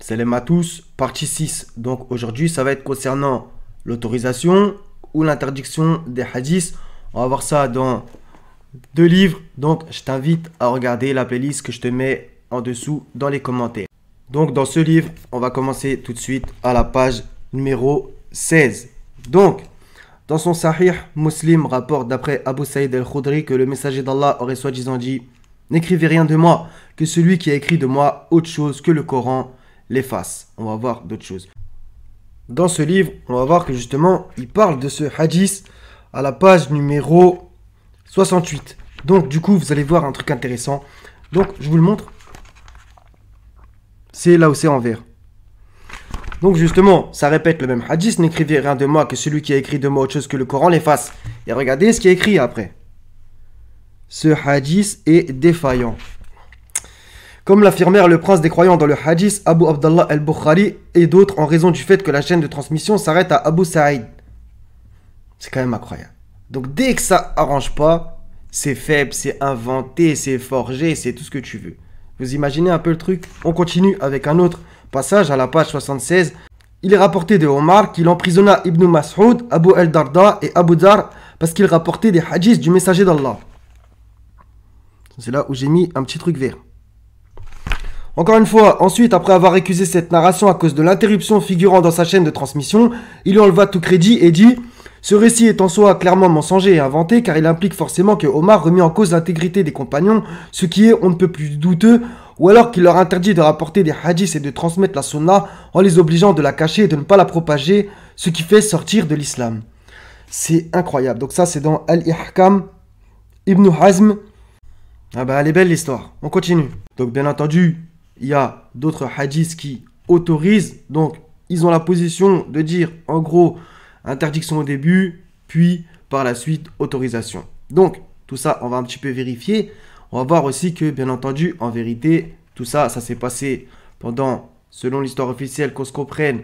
Salam à tous, partie 6. Donc aujourd'hui, ça va être concernant l'autorisation ou l'interdiction des hadiths. On va voir ça dans deux livres. Donc je t'invite à regarder la playlist que je te mets en dessous dans les commentaires. Donc dans ce livre, on va commencer tout de suite à la page numéro 16. Donc, dans son Sahih, Muslim rapporte d'après Abu Saïd al-Khudri que le messager d'Allah aurait soi-disant dit « N'écrivez rien de moi, que celui qui a écrit de moi autre chose que le Coran l'efface. » On va voir d'autres choses. Dans ce livre, on va voir que justement, il parle de ce hadith à la page numéro 68. Donc du coup, vous allez voir un truc intéressant. Donc, je vous le montre. C'est là où c'est en vert. Donc justement, ça répète le même hadith. N'écrivez rien de moi, que celui qui a écrit de moi autre chose que le Coran l'efface. Et regardez ce qui est écrit après. Ce hadith est défaillant. Comme l'affirmèrent le prince des croyants dans le hadith, Abu Abdallah al-Bukhari et d'autres, en raison du fait que la chaîne de transmission s'arrête à Abu Saïd. C'est quand même incroyable. Donc dès que ça arrange pas, c'est faible, c'est inventé, c'est forgé, c'est tout ce que tu veux. Vous imaginez un peu le truc? On continue avec un autre passage à la page 76. Il est rapporté de Omar qu'il emprisonna Ibn Mas'ud, Abu al-Darda et Abu Dhar parce qu'ils rapportaient des hadiths du messager d'Allah. C'est là où j'ai mis un petit truc vert. Encore une fois, ensuite, après avoir récusé cette narration à cause de l'interruption figurant dans sa chaîne de transmission, il lui enleva tout crédit et dit « Ce récit est en soi clairement mensonger et inventé car il implique forcément que Omar remet en cause l'intégrité des compagnons, ce qui est on ne peut plus douteux, ou alors qu'il leur interdit de rapporter des hadiths et de transmettre la sunna en les obligeant de la cacher et de ne pas la propager, ce qui fait sortir de l'islam. » C'est incroyable. Donc ça, c'est dans Al-Ihkam, Ibn Hazm. Ah bah, elle est belle l'histoire. On continue. Donc bien entendu, il y a d'autres hadiths qui autorisent. Donc, ils ont la position de dire, en gros, interdiction au début, puis par la suite, autorisation. Donc, tout ça, on va un petit peu vérifier. On va voir aussi que, bien entendu, en vérité, tout ça, ça s'est passé pendant, selon l'histoire officielle, qu'on se comprenne,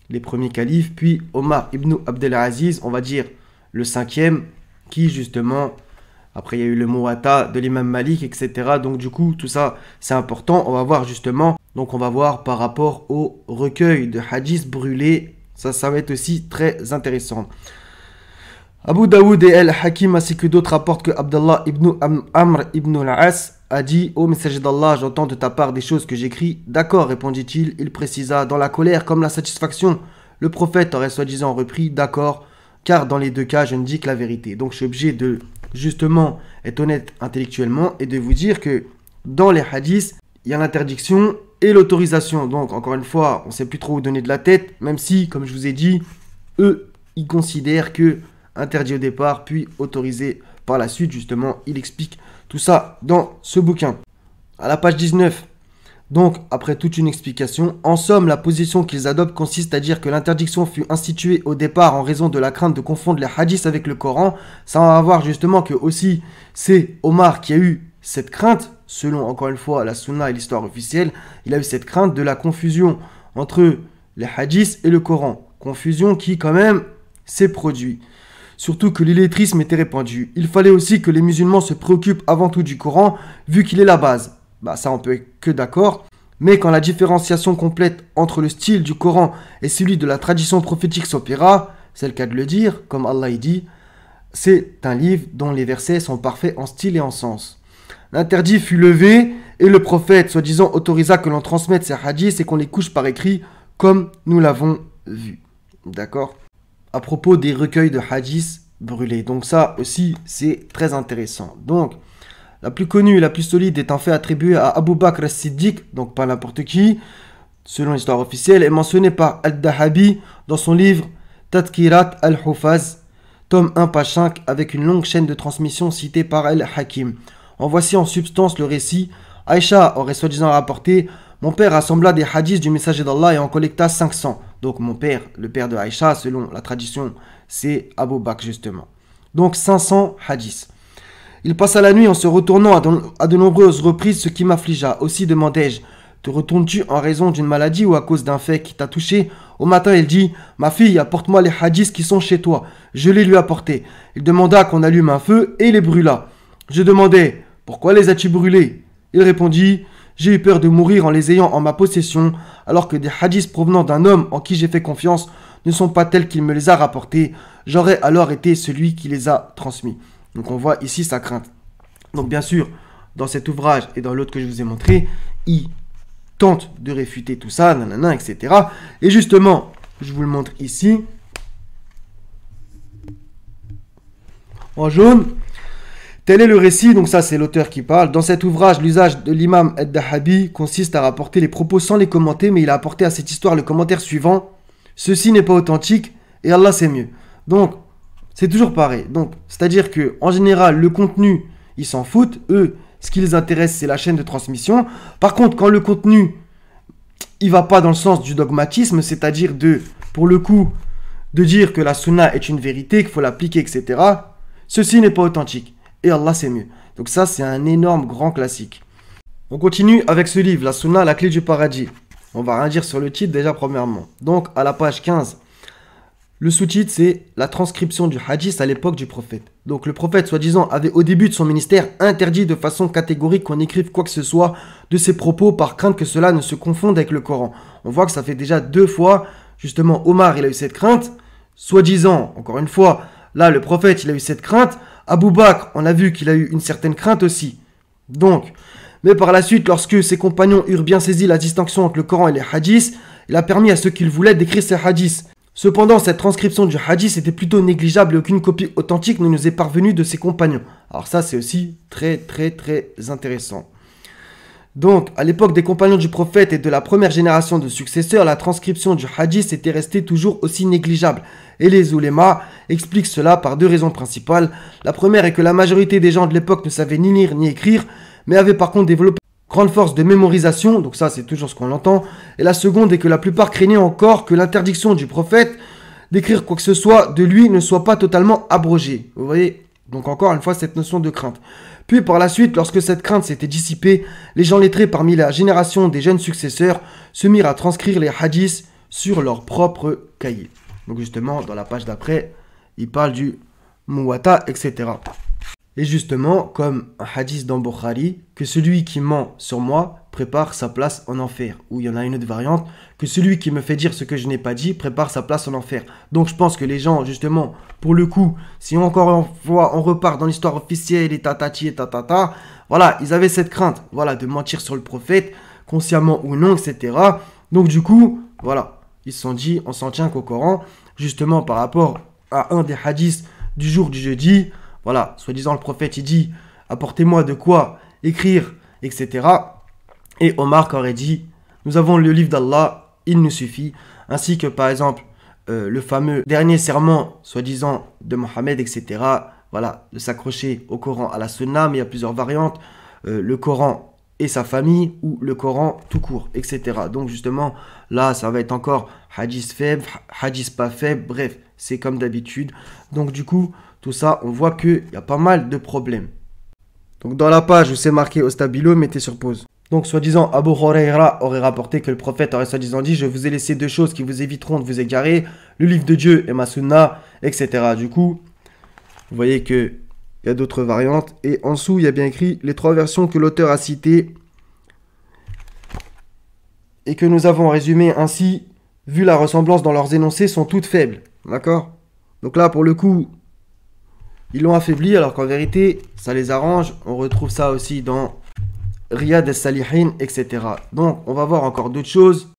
les premiers califes, puis Omar ibn Abdelaziz, on va dire le 5e, qui justement... Après, il y a eu le Muwatta de l'imam Malik, etc. Donc, du coup, tout ça, c'est important. On va voir justement. Donc, on va voir par rapport au recueil de hadiths brûlés. Ça va être aussi très intéressant. Abu Daoud et Al-Hakim, ainsi que d'autres, rapportent que Abdallah ibn Amr ibn al-As a dit « Ô messager d'Allah, j'entends de ta part des choses que j'écris. » « D'accord, répondit-il. Il précisa, dans la colère comme la satisfaction. Le prophète aurait soi-disant repris « D'accord, car dans les deux cas, je ne dis que la vérité. » Donc, je suis obligé de... justement être honnête intellectuellement et de vous dire que dans les hadiths, il y a l'interdiction et l'autorisation. Donc encore une fois, on ne sait plus trop où donner de la tête, même si, comme je vous ai dit, eux, ils considèrent que interdit au départ, puis autorisé par la suite. Justement, il explique tout ça dans ce bouquin. À la page 19, donc après toute une explication, en somme, la position qu'ils adoptent consiste à dire que l'interdiction fut instituée au départ en raison de la crainte de confondre les hadiths avec le Coran. Ça va voir justement que aussi c'est Omar qui a eu cette crainte, selon encore une fois la sunna et l'histoire officielle, il a eu cette crainte de la confusion entre les hadiths et le Coran. Confusion qui quand même s'est produite. Surtout que l'illettrisme était répandu. Il fallait aussi que les musulmans se préoccupent avant tout du Coran, vu qu'il est la base. Bah ça on peut être que d'accord, mais quand la différenciation complète entre le style du Coran et celui de la tradition prophétique s'opéra, c'est le cas de le dire, comme Allah dit, c'est un livre dont les versets sont parfaits en style et en sens. L'interdit fut levé et le prophète soi-disant autorisa que l'on transmette ces hadiths et qu'on les couche par écrit comme nous l'avons vu. D'accord? À propos des recueils de hadiths brûlés, donc ça aussi c'est très intéressant. Donc la plus connue et la plus solide est en fait attribuée à Abu Bakr as-Siddiq, donc pas n'importe qui, selon l'histoire officielle, est mentionnée par Al-Dahabi dans son livre Tadkirat al-Hufaz, tome 1, page 5, avec une longue chaîne de transmission citée par Al-Hakim. En voici en substance le récit. Aïcha aurait soi-disant rapporté « Mon père rassembla des hadiths du messager d'Allah et en collecta 500. » Donc mon père, le père de Aïcha, selon la tradition, c'est Abu Bakr justement. Donc 500 hadiths. Il passa la nuit en se retournant à de nombreuses reprises, ce qui m'affligea. Aussi demandai-je, te retournes-tu en raison d'une maladie ou à cause d'un fait qui t'a touché? Au matin, il dit, ma fille, apporte-moi les hadiths qui sont chez toi. Je les lui apportai. Il demanda qu'on allume un feu et les brûla. Je demandai, pourquoi les as-tu brûlés? Il répondit, J'ai eu peur de mourir en les ayant en ma possession, alors que des hadiths provenant d'un homme en qui j'ai fait confiance ne sont pas tels qu'il me les a rapportés. J'aurais alors été celui qui les a transmis. Donc on voit ici sa crainte. Donc bien sûr, dans cet ouvrage et dans l'autre que je vous ai montré, il tente de réfuter tout ça, nanana, etc. Et justement, je vous le montre ici, en jaune. Tel est le récit, donc ça c'est l'auteur qui parle. Dans cet ouvrage, l'usage de l'imam Ad-Dahabi consiste à rapporter les propos sans les commenter, mais il a apporté à cette histoire le commentaire suivant. Ceci n'est pas authentique et Allah sait mieux. Donc, c'est toujours pareil. Donc, c'est-à-dire que en général, le contenu, ils s'en foutent. Eux, ce qui les intéresse, c'est la chaîne de transmission. Par contre, quand le contenu, il va pas dans le sens du dogmatisme, c'est-à-dire pour le coup, de dire que la sunna est une vérité, qu'il faut l'appliquer, etc. Ceci n'est pas authentique. Et Allah sait mieux. Donc ça, c'est un énorme grand classique. On continue avec ce livre, La Sunna, la clé du paradis. On va rien dire sur le titre déjà premièrement. Donc à la page 15, le sous-titre c'est la transcription du hadith à l'époque du prophète. Donc le prophète soi-disant avait au début de son ministère interdit de façon catégorique qu'on écrive quoi que ce soit de ses propos par crainte que cela ne se confonde avec le Coran. On voit que ça fait déjà 2 fois, justement Omar il a eu cette crainte, soi-disant, encore une fois, là le prophète il a eu cette crainte, Abou Bakr on a vu qu'il a eu une certaine crainte aussi. Donc, mais par la suite, lorsque ses compagnons eurent bien saisi la distinction entre le Coran et les hadiths, il a permis à ceux qu'ils voulaient d'écrire ces hadiths. Cependant, cette transcription du hadith était plutôt négligeable et aucune copie authentique ne nous est parvenue de ses compagnons. Alors ça, c'est aussi très intéressant. Donc, à l'époque des compagnons du prophète et de la première génération de successeurs, la transcription du hadith était restée toujours aussi négligeable. Et les oulémas expliquent cela par 2 raisons principales. La première est que la majorité des gens de l'époque ne savaient ni lire ni écrire, mais avaient par contre développé une grande force de mémorisation, donc ça c'est toujours ce qu'on entend. Et la seconde est que la plupart craignaient encore que l'interdiction du prophète d'écrire quoi que ce soit de lui ne soit pas totalement abrogée. Vous voyez, donc encore une fois cette notion de crainte. Puis par la suite, lorsque cette crainte s'était dissipée, les gens lettrés parmi la génération des jeunes successeurs se mirent à transcrire les hadiths sur leur propre cahier. Donc justement, dans la page d'après, il parle du muwatta, etc. Et justement, comme un hadith dans Bukhari, que celui qui ment sur moi prépare sa place en enfer. Ou il y en a une autre variante, que celui qui me fait dire ce que je n'ai pas dit prépare sa place en enfer. Donc je pense que les gens, justement, pour le coup, si encore une fois on repart dans l'histoire officielle et tatati et tatata, voilà, ils avaient cette crainte, voilà, de mentir sur le prophète, consciemment ou non, etc. Donc du coup, voilà, ils se sont dit, on s'en tient qu'au Coran, justement par rapport à un des hadiths du jour du jeudi. Voilà, soi-disant le prophète, il dit « Apportez-moi de quoi écrire, etc. » Et Omar aurait dit « Nous avons le livre d'Allah, il nous suffit. » Ainsi que par exemple, le fameux dernier serment, soi-disant, de Mohammed, etc. Voilà, de s'accrocher au Coran, à la Sunna, mais il y a plusieurs variantes. Le Coran et sa famille, ou le Coran tout court, etc. Donc justement, là, ça va être encore hadith faible, hadith pas faible, bref, c'est comme d'habitude. Donc du coup, tout ça, on voit qu'il y a pas mal de problèmes. Donc dans la page où c'est marqué au stabilo, mettez sur pause. Donc soi-disant, Abu Huraira aurait rapporté que le prophète aurait soi-disant dit « Je vous ai laissé 2 choses qui vous éviteront de vous égarer, le livre de Dieu et ma sunna, etc. » Du coup, vous voyez qu'il y a d'autres variantes. Et en dessous, il y a bien écrit les 3 versions que l'auteur a citées et que nous avons résumées ainsi, vu la ressemblance dans leurs énoncés, sont toutes faibles. D'accord? Donc là, pour le coup, ils l'ont affaibli, alors qu'en vérité, ça les arrange. On retrouve ça aussi dans Riyad al-Salihin, etc. Donc, on va voir encore d'autres choses.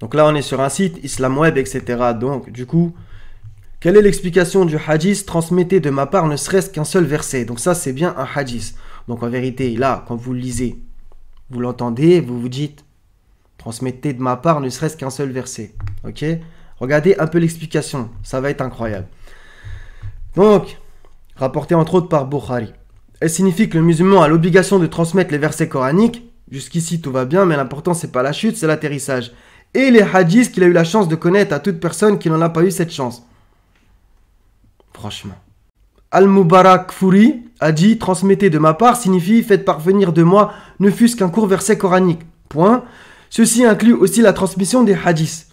Donc là, on est sur un site, Islam Web, etc. Donc, du coup, quelle est l'explication du hadith? Transmettez de ma part ne serait-ce qu'un seul verset. Donc ça, c'est bien un hadith. Donc en vérité, là, quand vous le lisez, vous l'entendez, vous vous dites, transmettez de ma part ne serait-ce qu'un seul verset. Ok? Regardez un peu l'explication. Ça va être incroyable. Donc, rapporté entre autres par Bukhari. Elle signifie que le musulman a l'obligation de transmettre les versets coraniques. Jusqu'ici, tout va bien, mais l'important, c'est pas la chute, c'est l'atterrissage. Et les hadiths qu'il a eu la chance de connaître à toute personne qui n'en a pas eu cette chance. Franchement. Al-Mubarak Fouri a dit « Transmettez de ma part » signifie « Faites parvenir de moi ne fût-ce qu'un court verset coranique. » Point. Ceci inclut aussi la transmission des hadiths.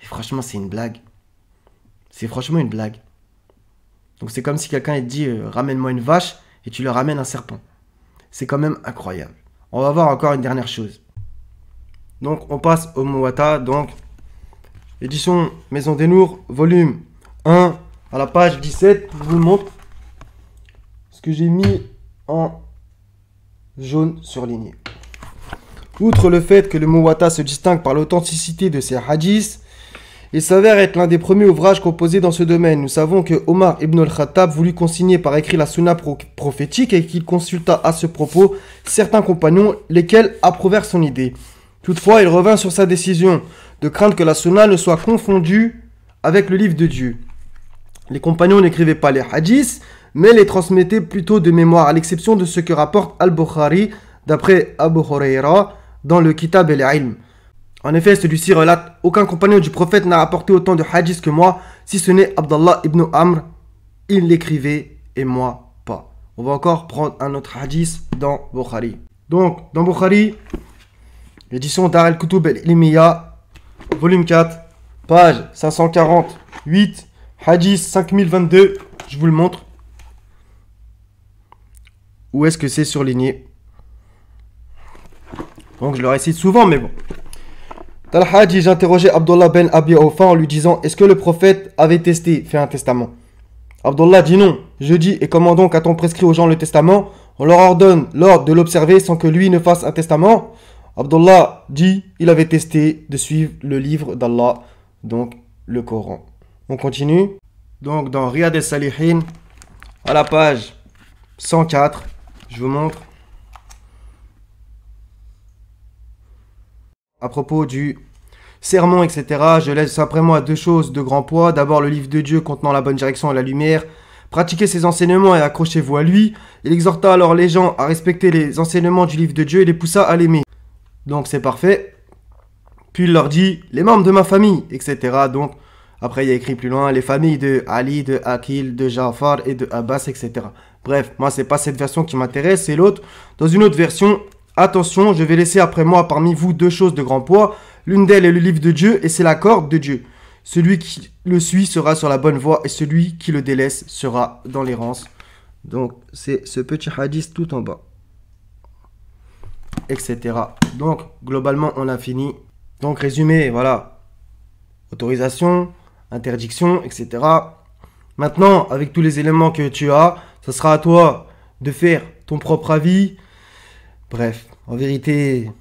Et franchement, c'est une blague. C'est franchement une blague. Donc c'est comme si quelqu'un te dit ramène-moi une vache et tu lui ramènes un serpent. C'est quand même incroyable. On va voir encore une dernière chose. Donc, on passe au Muwatta. Donc, édition Maison des Nours, volume 1, à la page 17. Je vous le montre. Ce que j'ai mis en jaune surligné. Outre le fait que le Muwatta se distingue par l'authenticité de ses hadiths, il s'avère être l'un des premiers ouvrages composés dans ce domaine. Nous savons que Omar ibn al-Khattab voulut consigner par écrit la sunna prophétique et qu'il consulta à ce propos certains compagnons, lesquels approuvèrent son idée. Toutefois, il revint sur sa décision, de craindre que la sunna ne soit confondue avec le livre de Dieu. Les compagnons n'écrivaient pas les hadiths, mais les transmettaient plutôt de mémoire, à l'exception de ce que rapporte Al-Bukhari, d'après Abu Huraira, dans le Kitab al-Ilm. En effet, celui-ci relate « Aucun compagnon du prophète n'a apporté autant de hadiths que moi, si ce n'est Abdallah ibn Amr. Il l'écrivait et moi pas. » On va encore prendre un autre hadith dans Bukhari. Donc, dans Bukhari, édition Dar al-Kutub al-Ilmiya, volume 4, page 548, hadith 5022. Je vous le montre. Où est-ce que c'est surligné? Donc, je le récite souvent, mais bon. Dans le hadith, j'ai interrogé Abdullah ben Abi Awfa en lui disant: est-ce que le prophète avait fait un testament? Abdullah dit non. Je dis: et comment donc a-t-on prescrit aux gens le testament? On leur ordonne l'ordre de l'observer sans que lui ne fasse un testament. Abdullah dit: il avait testé de suivre le livre d'Allah, donc le Coran. On continue. Donc dans Riyad al-Salihin, à la page 104, je vous montre. À propos du sermon, etc., je laisse après moi deux choses de grand poids. D'abord, le livre de Dieu contenant la bonne direction et la lumière. Pratiquez ses enseignements et accrochez-vous à lui. Il exhorta alors les gens à respecter les enseignements du livre de Dieu et les poussa à l'aimer. Donc c'est parfait. Puis il leur dit: les membres de ma famille, etc. Donc après il y a écrit plus loin: les familles de Ali, de Aqil, de Ja'far et de Abbas, etc. Bref, moi c'est pas cette version qui m'intéresse, c'est l'autre. Dans une autre version: attention, je vais laisser après moi parmi vous deux choses de grand poids. L'une d'elles est le livre de Dieu et c'est la corde de Dieu. Celui qui le suit sera sur la bonne voie et celui qui le délaisse sera dans l'errance. Donc c'est ce petit hadith tout en bas. Etc. Donc globalement on a fini. Donc résumé, voilà. Autorisation, interdiction, etc. Maintenant, avec tous les éléments que tu as, ce sera à toi de faire ton propre avis. Bref, en vérité,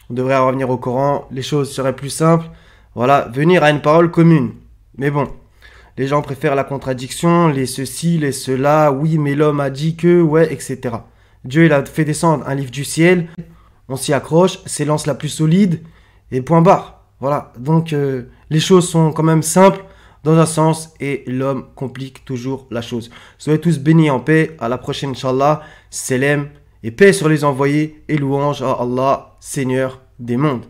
on devrait revenir au Coran, les choses seraient plus simples. Voilà, venir à une parole commune. Mais bon, les gens préfèrent la contradiction, les ceci, les cela, oui, mais l'homme a dit que, ouais, etc. Dieu, il a fait descendre un livre du ciel, on s'y accroche, c'est l'anse la plus solide, et point barre. Voilà, donc les choses sont quand même simples dans un sens, et l'homme complique toujours la chose. Soyez tous bénis en paix, à la prochaine, Inch'Allah, Salam. Et paix sur les envoyés et louange à Allah, Seigneur des mondes.